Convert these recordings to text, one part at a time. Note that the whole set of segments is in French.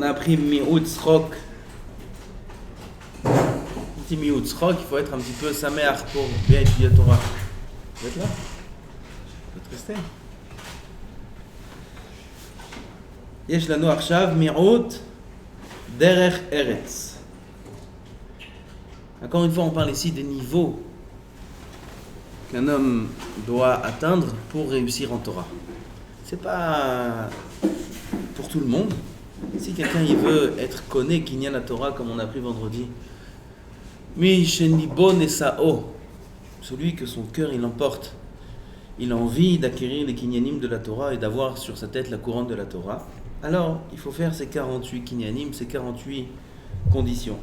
appris Mi'ut Tzchok. Petit Mi'ut Tzchok, il faut être un petit peu sameach pour bien étudier la Torah. Vous êtes là? Vous êtes restés? יש לנו עכשיו מיעוט דרך ארץ. Encore une fois, on parle ici des niveaux qu'un homme doit atteindre pour réussir en Torah. C'est pas pour tout le monde. Si quelqu'un il veut être connu Kinyan la Torah, comme on a appris vendredi, Mi shenibo nesao, celui que son cœur il emporte, il a envie d'acquérir les kinyanim de la Torah et d'avoir sur sa tête la couronne de la Torah, alors il faut faire ces 48 kinyanim, ces 48 conditions.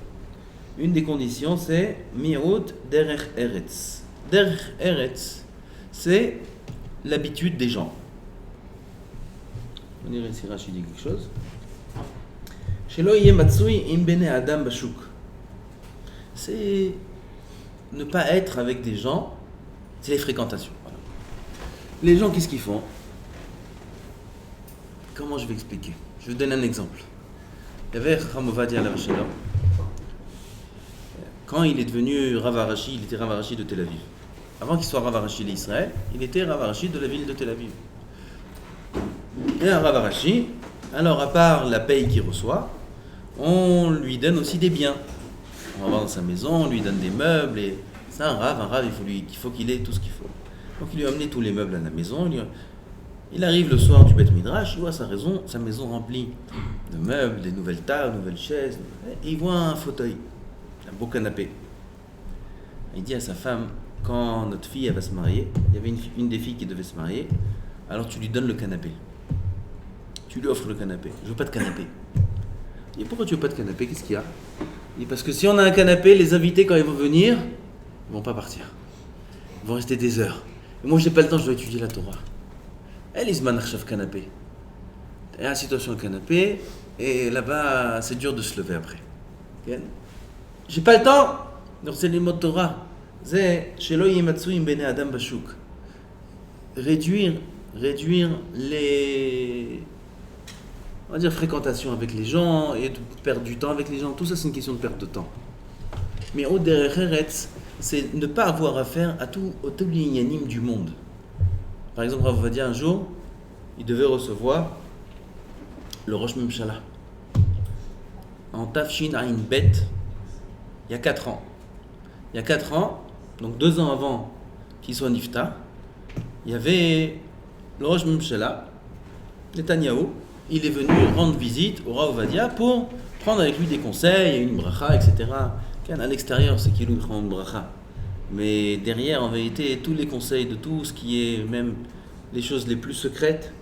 Une des conditions c'est mi'ut derech eretz. Derech eretz, c'est l'habitude des gens. On dirait si Rashi dit quelque chose. Shelo yeh matsui im bnei adam bashuk. C'est ne pas être avec des gens, c'est les fréquentations. Voilà. Les gens, qu'est-ce qu'ils font? Comment je vais expliquer? Je vais vous donner un exemple. Il y avait Chacham Ovadia alav shalom. Quand il est devenu Rav Arashi, il était Rav Arashi de Tel Aviv. Avant qu'il soit Rav Arashi d'Israël, il était Rav Arashi de la ville de Tel Aviv. Et un Rav Arashi, alors à part la paye qu'il reçoit, on lui donne aussi des biens. On va voir dans sa maison, on lui donne des meubles, et c'est un Rav, il faut qu'il ait tout ce qu'il faut. Donc il lui a amené tous les meubles à la maison, il arrive le soir du Beth Midrash, il voit sa maison remplie de meubles, des nouvelles tables, de nouvelles chaises, et il voit un fauteuil, un beau canapé. Il dit à sa femme, quand notre fille elle va se marier, il y avait une des filles qui devait se marier, alors tu lui donnes le canapé. Tu lui offres le canapé. Je veux pas de canapé. Et pourquoi tu veux pas de canapé? Qu'est-ce qu'il y a? Et parce que si on a un canapé, les invités, quand ils vont venir, ils vont pas partir. Ils vont rester des heures. Et moi, j'ai pas le temps, je dois étudier la Torah. Elle, ils se manachent canapé. Et assis-toi sur le canapé, et là-bas, c'est dur de se lever après. Okay? J'ai pas le temps. Donc, c'est les mots de Torah. C'est Shelo yimatsuim bnei adam bashuk. Réduire les... on va dire fréquentation avec les gens et de perdre du temps avec les gens, tout ça c'est une question de perte de temps. Mais au derech eretz, c'est ne pas avoir affaire à tous les inyanim du monde. Par exemple, on va dire un jour, il devait recevoir le Rosh Memshala en Tafshin Ain Bet, il y a 4 ans. Il y a 4 ans, donc 2 ans avant qu'il soit Nifta, il y avait le Rosh Memshala, Netanyahou. Il est venu rendre visite au Rav Ovadia pour prendre avec lui des conseils, une bracha, etc. À l'extérieur, c'est qu'il prend une bracha. Mais derrière, en vérité, tous les conseils de tout ce qui est même les choses les plus secrètes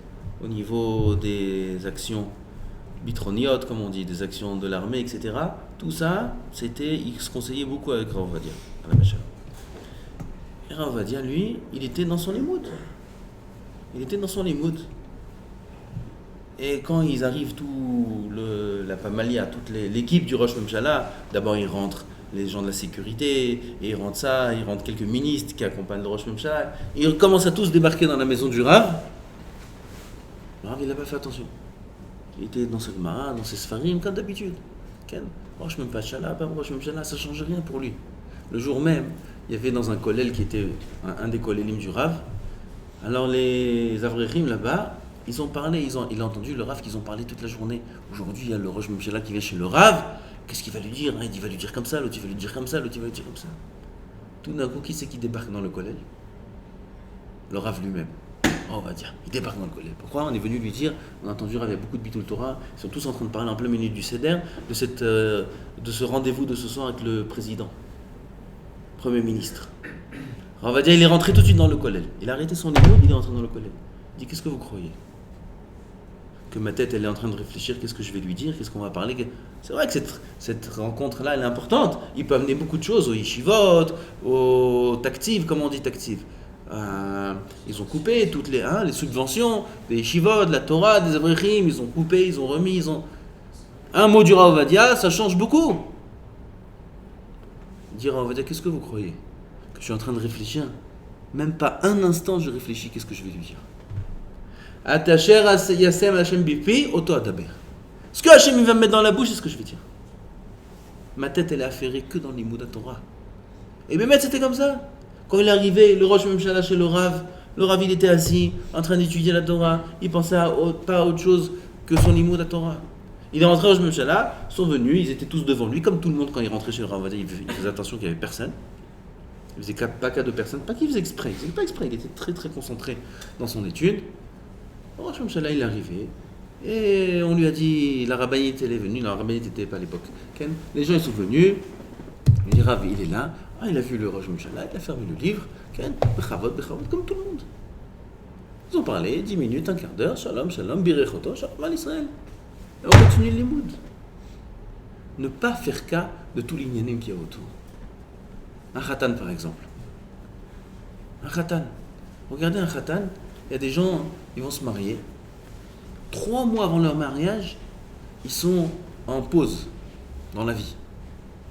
au niveau des actions bitroniot, comme on dit, des actions de l'armée, etc. Tout ça, il se conseillait beaucoup avec Rav Ovadia, à la Meshach. Et Rav Ovadia, lui, il était dans son limoud. Et quand ils arrivent, la pamalia, toute l'équipe du Rosh Memshala, d'abord ils rentrent les gens de la sécurité, et ils rentrent quelques ministres qui accompagnent le Rosh Memshala, et ils commencent à tous débarquer dans la maison du Rav. Le Rav, il n'a pas fait attention. Il était dans sa Gemara, dans ses Sfarim, comme d'habitude. Rosh Memshala, pas Rosh Memshala, ça ne change rien pour lui. Le jour même, il y avait dans un kollel qui était un des kollelim du Rav, alors les Avrechim là-bas, ils ont parlé, il a entendu le Rav qu'ils ont parlé toute la journée. Aujourd'hui, il y a le Rosh Memshala qui vient chez le Rav. Qu'est-ce qu'il va lui dire? Il va lui dire comme ça, l'autre il va lui dire comme ça, l'autre il va lui dire comme ça. Tout d'un coup, qui c'est qui débarque dans le kollel? Le Rav lui-même. On va dire, il débarque dans le kollel. Pourquoi? On est venu lui dire, on a entendu, il y avait beaucoup de Bitul Torah, ils sont tous en train de parler en plein milieu du Seder, de ce rendez-vous de ce soir avec le président, Premier ministre. Alors on va dire, il est rentré tout de suite dans le kollel. Il a arrêté son niveau, il est rentré dans le kollel. Il dit, qu'est-ce que vous croyez? Que ma tête, elle est en train de réfléchir, qu'est-ce que je vais lui dire, qu'est-ce qu'on va parler? C'est vrai que cette rencontre-là, elle est importante. Il peut amener beaucoup de choses, au yeshivot, au taktiv, comment on dit taktiv? Ils ont coupé toutes les subventions, des yeshivot, de la Torah, des avrechim, ils ont coupé, ils ont remis, Un mot du Rav Ovadia, ça change beaucoup. Dire Rav Ovadia, qu'est-ce que vous croyez? Que je suis en train de réfléchir? Même pas un instant, je réfléchis, qu'est-ce que je vais lui dire? Ce Ce que Hachem il va me mettre dans la bouche, c'est ce que je vais dire. Ma tête, elle est affairée que dans l'Imoud Torah. Et Bémet, c'était comme ça. Quand il est arrivé, le Rosh Memchala chez le Rav il était assis, en train d'étudier la Torah. Il pensait pas à autre chose que son Imoud Torah. Il est rentré au Rosh Memchala, sont venus, ils étaient tous devant lui, comme tout le monde quand il rentrait chez le Rav. Il faisait attention qu'il n'y avait personne. Il faisait pas cas de personne. Pas qu'il faisait exprès, il faisait pas exprès, il était très très concentré dans son étude. Le Rosh Memchala, il est arrivé. Et on lui a dit, la rabbinite elle est venue, la rabbinite n'était pas à l'époque. Les gens ils sont venus, il dit Rav il est là, il a vu le Rosh Memchala, il a fermé le livre, bechavot, comme tout le monde. Ils ont parlé 10 minutes, un quart d'heure, shalom, shalom, birechoto, shalom al Israël. Et on continue le limoud. Ne pas faire cas de tout l'ignanim qu'il y a autour. Un khatan par exemple. Un khatan. Regardez un khatan, il y a des gens, ils vont se marier. 3 mois avant leur mariage, ils sont en pause dans la vie.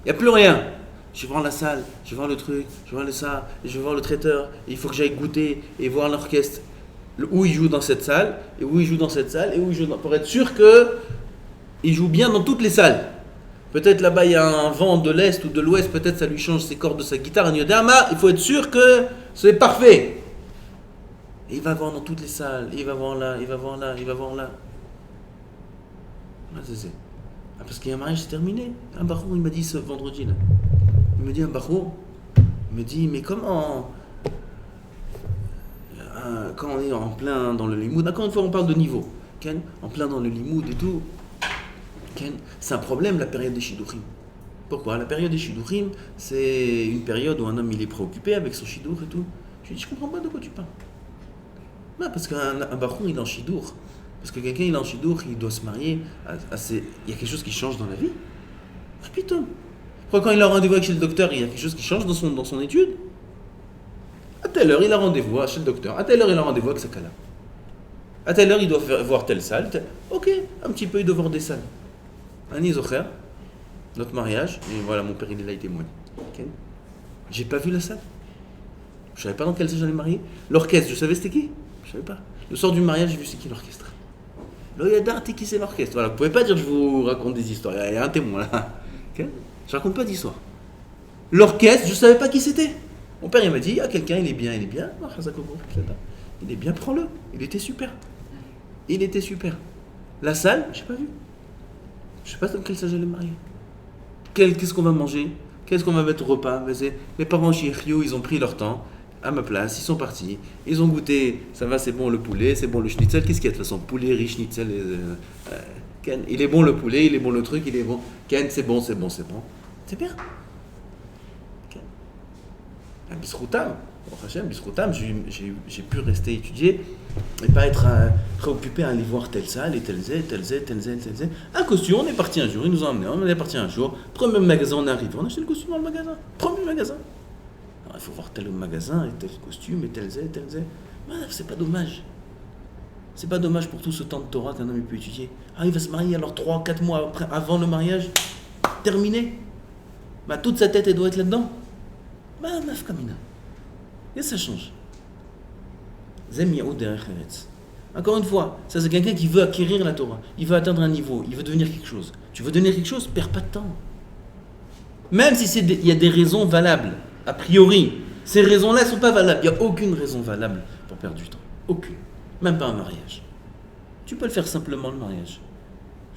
Il n'y a plus rien. Je vais voir la salle, je vais voir le truc, je vais voir le ça, je vais voir le traiteur. Et il faut que j'aille goûter et voir l'orchestre. Où ils jouent dans cette salle, et où ils jouent dans cette salle, et où ils jouent pour être sûr qu'ils jouent bien dans toutes les salles. Peut-être là-bas il y a un vent de l'Est ou de l'Ouest, peut-être ça lui change ses cordes de sa guitare. Il faut être sûr que c'est parfait. Et il va voir dans toutes les salles, il va voir là, il va voir là, il va voir là. Parce qu'il y a un mariage, c'est terminé. Un bachour, il m'a dit ce vendredi là. Il me dit un bachour, il me dit mais comment quand on est en plein dans le limoud, encore une fois on parle de niveau, en plein dans le limoud et tout, c'est un problème la période des shidurim. Pourquoi? La période des shidurim, c'est une période où un homme il est préoccupé avec son shidur et tout. Je lui dis, je comprends pas de quoi tu parles. Non, parce qu'un bachour il est en shidur. Parce que quelqu'un il est en shidur, il doit se marier. Il y a quelque chose qui change dans la vie. Ah putain. Quand il a rendez-vous chez le docteur, il y a quelque chose qui change dans son étude. À telle heure, il a rendez-vous chez le docteur. À telle heure, il a rendez-vous avec sa kala. À telle heure, il doit voir telle salle. Ok, un petit peu, il doit voir des salles. Un isocher, notre mariage, et voilà, mon père, il est là, il témoigne. Okay. J'ai pas vu la salle. Je savais pas dans quelle salle j'allais marier. L'orchestre, je savais c'était qui? Je savais pas. Le soir du mariage, j'ai vu c'est qui l'orchestre. Là, il y a d'art, qui c'est l'orchestre. Voilà, vous pouvez pas dire que je vous raconte des histoires. Il y a un témoin là. Okay. Je raconte pas d'histoire. L'orchestre, je savais pas qui c'était. Mon père, il m'a dit, quelqu'un, il est bien. Il est bien, prends-le. Il était super. La salle, j'ai pas vu. Je sais pas dans quelle salle j'allais marier. Qu'est-ce qu'on va manger? Qu'est-ce qu'on va mettre au repas? Les parents chez Rio, ils ont pris leur temps à ma place, ils sont partis, ils ont goûté, ça va, c'est bon le poulet, c'est bon le schnitzel, qu'est-ce qu'il y a de toute façon? Poulet, riz, schnitzel, Ken, il est bon le poulet, il est bon le truc, il est bon. Ken, c'est bon. C'est bien. Bisroutam, j'ai pu rester étudier et pas être préoccupé à aller voir telle salle et telle. Un costume, on est parti un jour, ils nous ont emmenés, on est parti un jour, premier magasin, on est arrivé, on a acheté le costume dans le magasin, premier magasin. Alors, il faut voir tel magasin et tel costume et tel. C'est pas dommage. C'est pas dommage pour tout ce temps de Torah qu'un homme peut étudier. Il va se marier alors 3-4 mois avant le mariage, terminé. Toute sa tête elle doit être là-dedans. Maf kamina. Et ça change. Zem yaoud derech eretz. Encore une fois, ça c'est quelqu'un qui veut acquérir la Torah. Il veut atteindre un niveau, il veut devenir quelque chose. Tu veux devenir quelque chose, perds pas de temps. Même si il y a des raisons valables, a priori, ces raisons-là ne sont pas valables. Il n'y a aucune raison valable pour perdre du temps. Aucune. Même pas un mariage. Tu peux le faire simplement le mariage.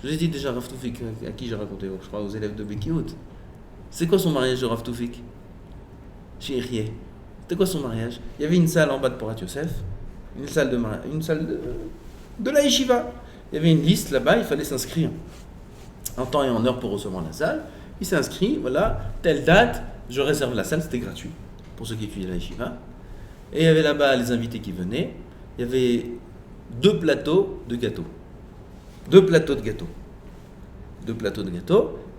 Je vous ai dit déjà Rav Toufik, à qui j'ai raconté, je crois aux élèves de Bekiout. C'est quoi son mariage de Rav Toufik? Chez Erie. C'était quoi son mariage? Il y avait une salle en bas de Porat Yosef, une salle de la yeshiva. Il y avait une liste là-bas, il fallait s'inscrire en temps et en heure pour recevoir la salle. Il s'est inscrit, voilà, telle date, je réserve la salle, c'était gratuit pour ceux qui étudiaient la yeshiva. Et il y avait là-bas les invités qui venaient. Il y avait 2 plateaux de gâteaux. 2 plateaux de gâteaux.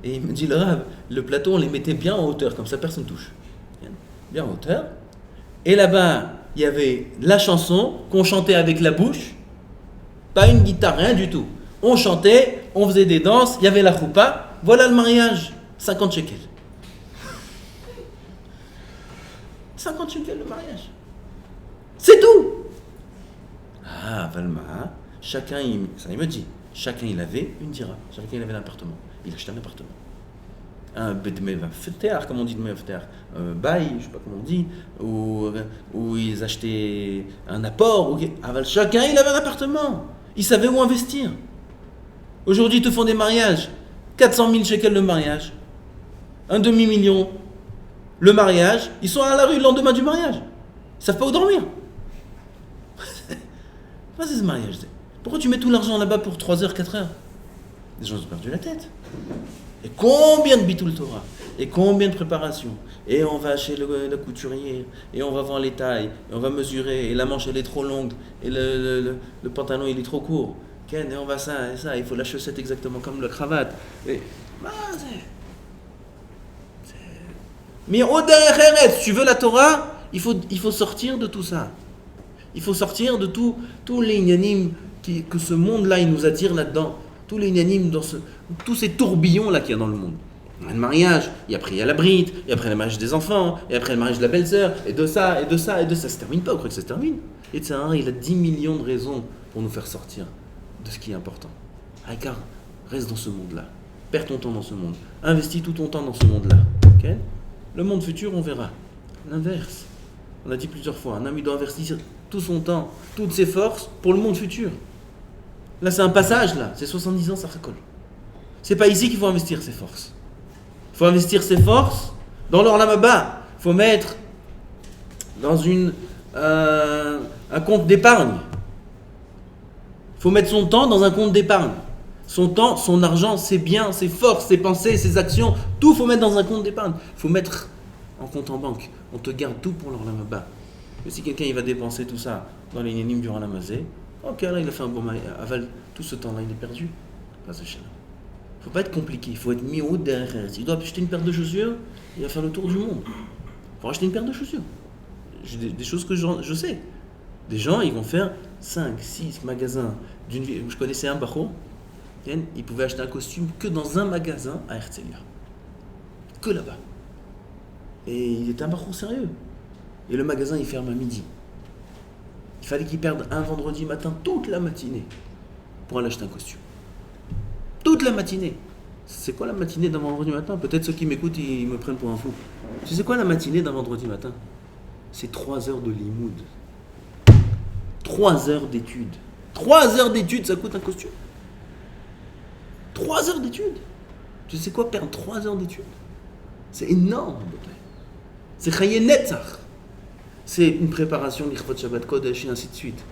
Et il me dit, le plateau, on les mettait bien en hauteur, comme ça personne ne touche. Bien en hauteur. Et là-bas, il y avait la chanson qu'on chantait avec la bouche. Pas une guitare, rien du tout. On chantait, on faisait des danses, il y avait la choupa. Voilà le mariage. 50 shekels. 50 shekels le mariage. C'est tout. Valma, il me dit, chacun il avait une dira, chacun il avait un appartement. Il achetait un appartement. Un bedmevafter, comme on dit bedmevafter, un bail, je sais pas comment on dit, où ils achetaient un apport. Chacun il avait un appartement. Ils savaient où investir. Aujourd'hui, ils te font des mariages. 400 000 shekels le mariage. Un demi-million. Le mariage. Ils sont à la rue le lendemain du mariage. Ils savent pas où dormir. Qu'est-ce c'est ce mariage? Pourquoi tu mets tout l'argent là-bas pour 3 heures, 4 heures? Les gens ont perdu la tête. Et combien de bitul Torah? Et combien de préparations? Et on va chez le couturier. Et on va voir les tailles. Et on va mesurer. Et la manche elle est trop longue. Et le pantalon il est trop court. Et on va ça et ça. Il faut la chaussette exactement comme la cravate. Et... Mais au derrière, si tu veux la Torah, il faut sortir de tout ça. Il faut sortir de tous les inanimes que ce monde-là, il nous attire là-dedans. Tous les inanimes, tous ces tourbillons-là qu'il y a dans le monde. Il y a le mariage, et après il y a la bride, et après le mariage des enfants, et après le mariage de la belle-sœur, et de ça, et de ça, et de ça. Ça se termine pas, vous croyez que ça se termine? Et il a 10 millions de raisons pour nous faire sortir de ce qui est important. Car reste dans ce monde-là. Perds ton temps dans ce monde. Investis tout ton temps dans ce monde-là. Okay? Le monde futur, on verra. L'inverse. On a dit plusieurs fois, un homme il doit investir tout son temps, toutes ses forces pour le monde futur. Là, c'est un passage, là. C'est 70 ans, ça recolle. C'est pas ici qu'il faut investir ses forces. Il faut investir ses forces dans l'Olam Haba. Il faut mettre dans un compte d'épargne. Il faut mettre son temps dans un compte d'épargne. Son temps, son argent, ses biens, ses forces, ses pensées, ses actions, tout il faut mettre dans un compte d'épargne. Il faut mettre en compte en banque. On te garde tout pour l'Olam Haba. Mais si quelqu'un il va dépenser tout ça dans les nénimes durant la mazé, ok, là il a fait un bon aval, tout ce temps-là il est perdu. Il ne faut pas être compliqué, il faut être mis au derrière. Il doit acheter une paire de chaussures, il va faire le tour du monde. Il faut acheter une paire de chaussures. J'ai des choses que je sais. Des gens, ils vont faire 5, 6 magasins. Je connaissais un bachot, il pouvait acheter un costume que dans un magasin à Herzliya. Que là-bas. Et il était un bachot sérieux. Et le magasin, il ferme à midi. Il fallait qu'il perde un vendredi matin toute la matinée pour aller acheter un costume. Toute la matinée. C'est quoi la matinée d'un vendredi matin? Peut-être ceux qui m'écoutent, ils me prennent pour un fou. Tu sais quoi la matinée d'un vendredi matin? C'est 3 heures de limoud. 3 heures d'études. 3 heures d'études, ça coûte un costume. 3 heures d'études. Tu sais quoi perdre 3 heures d'études? C'est énorme. C'est Chaye Netzach. C'est une préparation l'Ichvot Shabbat Kodesh et ainsi de suite.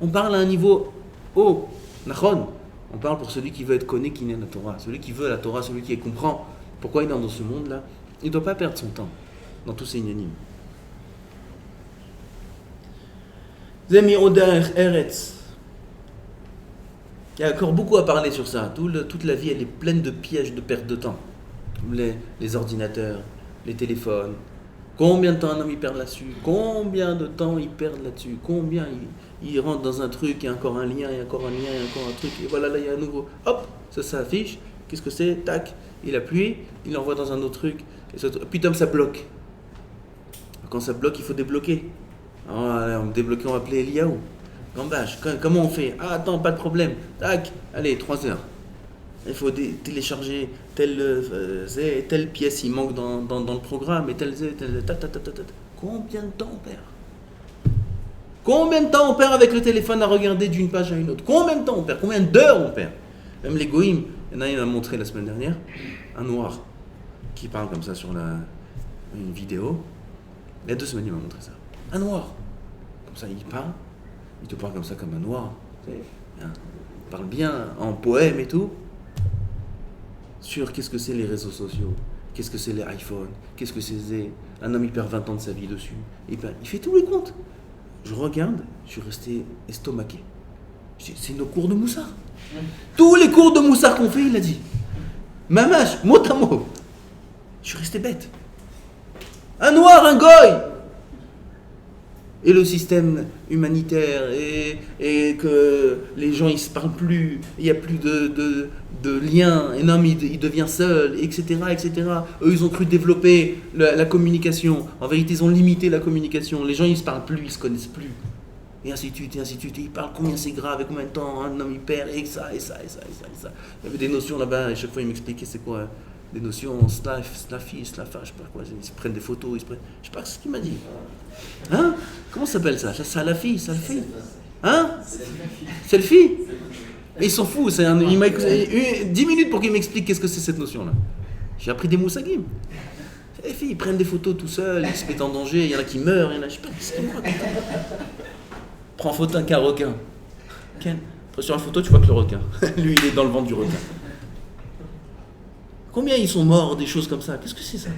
On parle à un niveau haut, Nachon. On parle pour celui qui veut être connu, qui naît la Torah. Celui qui veut la Torah, celui qui comprend pourquoi il est dans ce monde-là. Il ne doit pas perdre son temps dans tous ces inanimes. Zemi Oder Eretz. Il y a encore beaucoup à parler sur ça. Toute la vie, elle est pleine de pièges, de perte de temps. Les ordinateurs, les téléphones. Combien de temps un homme il perd là-dessus? Combien de temps il perd là-dessus? Combien il rentre dans un truc, il y a encore un lien, il y a encore un lien, il y a encore un truc, et voilà, là il y a un nouveau. Hop, ça s'affiche. Qu'est-ce que c'est? Tac, il appuie, il l'envoie dans un autre truc. Et putain, ça bloque. Quand ça bloque, il faut débloquer. Alors, on débloquer, on va appeler Eliaou. Gambage, comment on fait? Ah, attends, pas de problème. Tac, allez, 3 heures. Il faut télécharger telle pièce, il manque dans le programme, et telle. Combien de temps on perd? Combien de temps on perd avec le téléphone à regarder d'une page à une autre? Combien de temps on perd? Combien d'heures on perd? Même les goïms, il y en a un qui m'a montré la semaine dernière, un noir, qui parle comme ça sur une vidéo. Il y a 2 semaines, il m'a montré ça. Un noir. Comme ça, il te parle comme ça, comme un noir. Tu sais, il parle bien en poème et tout. Sur qu'est-ce que c'est les réseaux sociaux, qu'est-ce que c'est les iPhones, qu'est-ce que c'est un homme il perd 20 ans de sa vie dessus, il fait tous les comptes. Je regarde, je suis resté estomaqué. C'est nos cours de Moussard. Tous les cours de Moussard qu'on fait, il a dit. Mamash, mot à mot. Je suis resté bête. Un noir, un goy. Et le système humanitaire, et que les gens ils se parlent plus, il n'y a plus de lien, un homme il devient seul, etc., etc. Eux ils ont cru développer la communication. En vérité ils ont limité la communication. Les gens ils se parlent plus, ils se connaissent plus. et ainsi de suite, et ainsi de suite. Et il parle combien c'est grave, et combien de temps un homme il perd, et ça, et ça, et ça, et ça, et ça. Il y avait des notions là-bas, et chaque fois il m'expliquait c'est quoi, des notions slafi, slafa, je sais pas quoi, ils se prennent des photos, je sais pas ce qu'il m'a dit. Hein? Comment ça s'appelle ça? Salafi, salfi? Hein? Selfie? Et il s'en fout, il m'a écouté 10 minutes pour qu'il m'explique qu'est-ce que c'est cette notion-là. J'ai appris des moussagim. Les filles, ils prennent des photos tout seuls, ils se mettent en danger, il y en a qui meurent, il y en a, je sais pas ce qu'ils me racontent. Prends en photo qu'un requin. Après, sur la photo, tu vois que le requin. Lui, il est dans le ventre du requin. Combien ils sont morts, des choses comme ça? Qu'est-ce que c'est ça?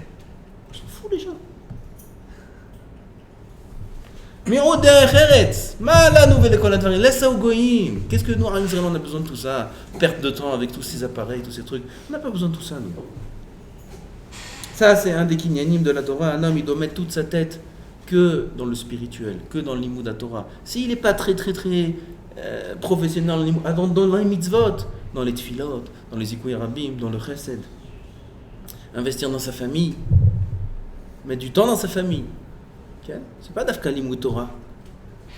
Ils s'en foutent les gens. Mais au derrière, la nouvelle école advarie, laisse ça au goïm. Qu'est-ce que nous, en Israël, on a besoin de tout ça? Perte de temps avec tous ces appareils, tous ces trucs. On n'a pas besoin de tout ça, nous. Ça, c'est un des kinyanim de la Torah. Un homme, il doit mettre toute sa tête que dans le spirituel, que dans le limud de la Torah. S'il n'est pas très professionnel dans les mitzvot, dans les tfilot, dans les ikoui rabim, dans le chesed, investir dans sa famille, mettre du temps dans sa famille. Okay? C'est pas d'afka limud Torah.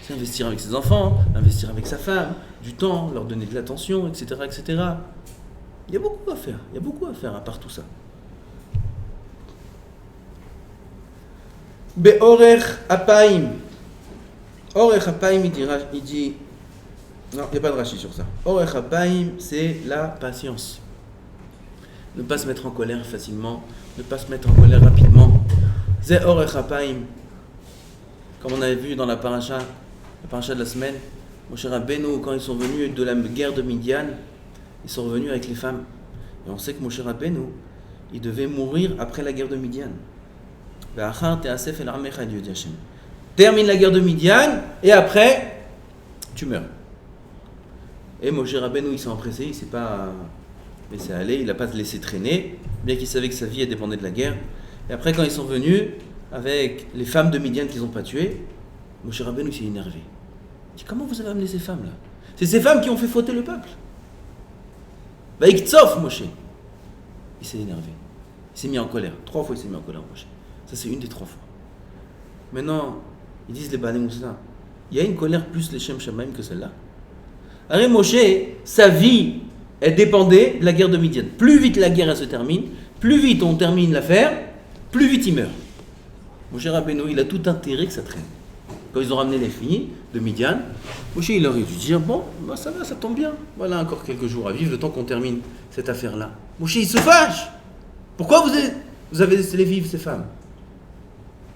C'est investir avec ses enfants, investir avec sa femme, du temps, leur donner de l'attention, etc., etc. Il y a beaucoup à faire à part tout ça. Be'orech apaim. Orech apaim, il dit... Non, il n'y a pas de Rashi sur ça. Orech apaim, c'est la patience. Ne pas se mettre en colère facilement, ne pas se mettre en colère rapidement. C'est Orech apaim. Comme on avait vu dans la paracha de la semaine, Moshe Rabbeinu, quand ils sont venus de la guerre de Midian, ils sont revenus avec les femmes. Et on sait que Moshe Rabbeinu, il devait mourir après la guerre de Midian. Termine la guerre de Midian et après tu meurs. Et Moshe Rabbeinu, il s'est empressé, il ne s'est pas laissé aller, il n'a pas laissé traîner, bien qu'il savait que sa vie dépendait de la guerre. Et après, quand ils sont venus avec les femmes de Midian qu'ils n'ont pas tuées, Moshe Rabbeinu s'est énervé. Il dit, comment vous avez amené ces femmes-là? C'est ces femmes qui ont fait fauter le peuple. Vaïktsof, Moshe. Il s'est énervé. Il s'est mis en colère. 3 fois il s'est mis en colère, Moshe. Ça, c'est une des 3 fois. Maintenant, ils disent les Bnei Moussa, il y a une colère plus les Shem Shamaim que celle-là. Alors Moshe, sa vie, elle dépendait de la guerre de Midian. Plus vite la guerre elle se termine, plus vite on termine l'affaire, plus vite il meurt. Moshe Rabbeinu, il a tout intérêt que ça traîne. Quand ils ont ramené les filles de Midian, Moshe, il aurait dû dire, bon, bah ça va, ça tombe bien. Voilà encore quelques jours à vivre, le temps qu'on termine cette affaire-là. Moshe, il se fâche. Pourquoi vous avez laissé les vivre, ces femmes?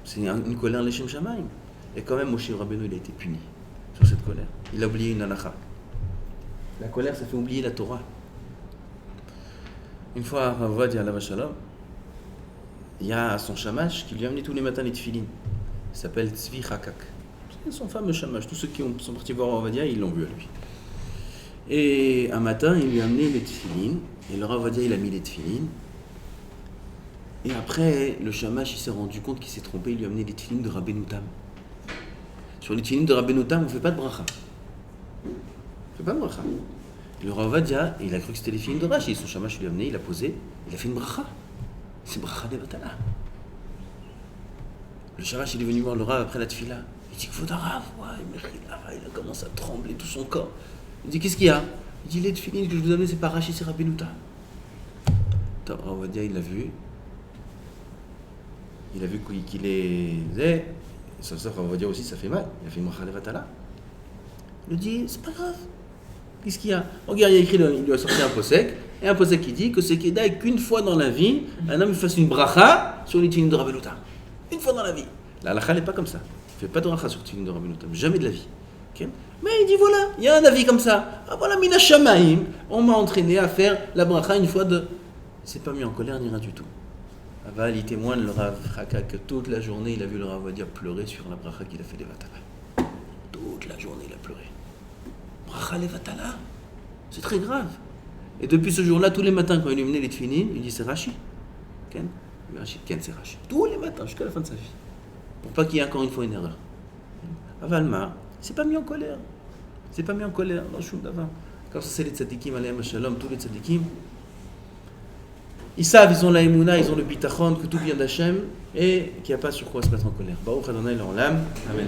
C'est une colère les Shem Shamaim. Et quand même, Moshe Rabbeinu, il a été puni sur cette colère. Il a oublié une halakha. La colère, ça fait oublier la Torah. Une fois, Rav Ovadia Alav Shalom, il y a son shamash qui lui a amené tous les matins les tefilines. Il s'appelle Tzvi Hakak. C'est son fameux shamash. Tous ceux qui sont partis voir Rav Ovadia, ils l'ont vu à lui. Et un matin, il lui a amené les tefilines. Et le Rav Ovadia, il a mis les tefilines. Et après, le shamash, il s'est rendu compte qu'il s'est trompé. Il lui a amené les tefilines de Rabbeinu Tam. Sur les tefilines de Rabbeinu Tam, on ne fait pas de bracha. On ne fait pas de bracha. Le Rav Ovadia, il a cru que c'était les tefilines de Rashi. Son shamash, il lui a amené, il a posé. Il a fait une bracha. C'est bracha de Vatala. Le shamash, il est venu voir le Rav après la tefila. Il dit, Kvoda Rav, il a commencé à trembler tout son corps. Il dit, qu'est-ce qu'il y a? Il dit, les tefilines que je vous ai amenées, c'est pas Rashi, c'est Rabbeinu Tam. Rav Ovadia, il l'a vu. Il a vu qu'il est... Ça, on va dire aussi, ça fait mal. Il a fait Bracha Levatala. Il lui dit, c'est pas grave. Qu'est-ce qu'il y a? Regarde, il a écrit, il lui a sorti un posek. Et un posek qui dit que c'est Kedaï qu'une fois dans la vie, un homme fasse une bracha sur les tefilines de Rabbeinu Tam. Une fois dans la vie. La halakha n'est pas comme ça. Il ne fait pas de bracha sur les tefilines de Rabbeinu Tam. Jamais de la vie. Okay? Mais il dit, voilà, il y a un avis comme ça. Ah, voilà, Mina Shamaim. On m'a entraîné à faire la bracha une fois de... C'est pas mis en colère ni rien du tout. Aval, il témoigne le Rav Hakak que toute la journée, il a vu le Rav Ovadia pleurer sur la bracha qu'il a fait des Vatala. Toute la journée, il a pleuré. Bracha les Vatala, c'est très grave. Et depuis ce jour-là, tous les matins, quand il lui menait les tefilines, il dit c'est Rashi. Ken? Ken, c'est Rashi. Tous les matins, jusqu'à la fin de sa vie. Pour pas qu'il y ait encore une fois une erreur. Avalma, c'est pas mis en colère. C'est pas mis en colère. Non, Shum Davar. Quand c'est les tzadikim, alayhim shalom, tous les tzadikim, ils savent, ils ont la émouna, ils ont le bitachon, que tout vient d'Hachem et qu'il n'y a pas sur quoi se mettre en colère. Baruch Adonai l'olam. Amen.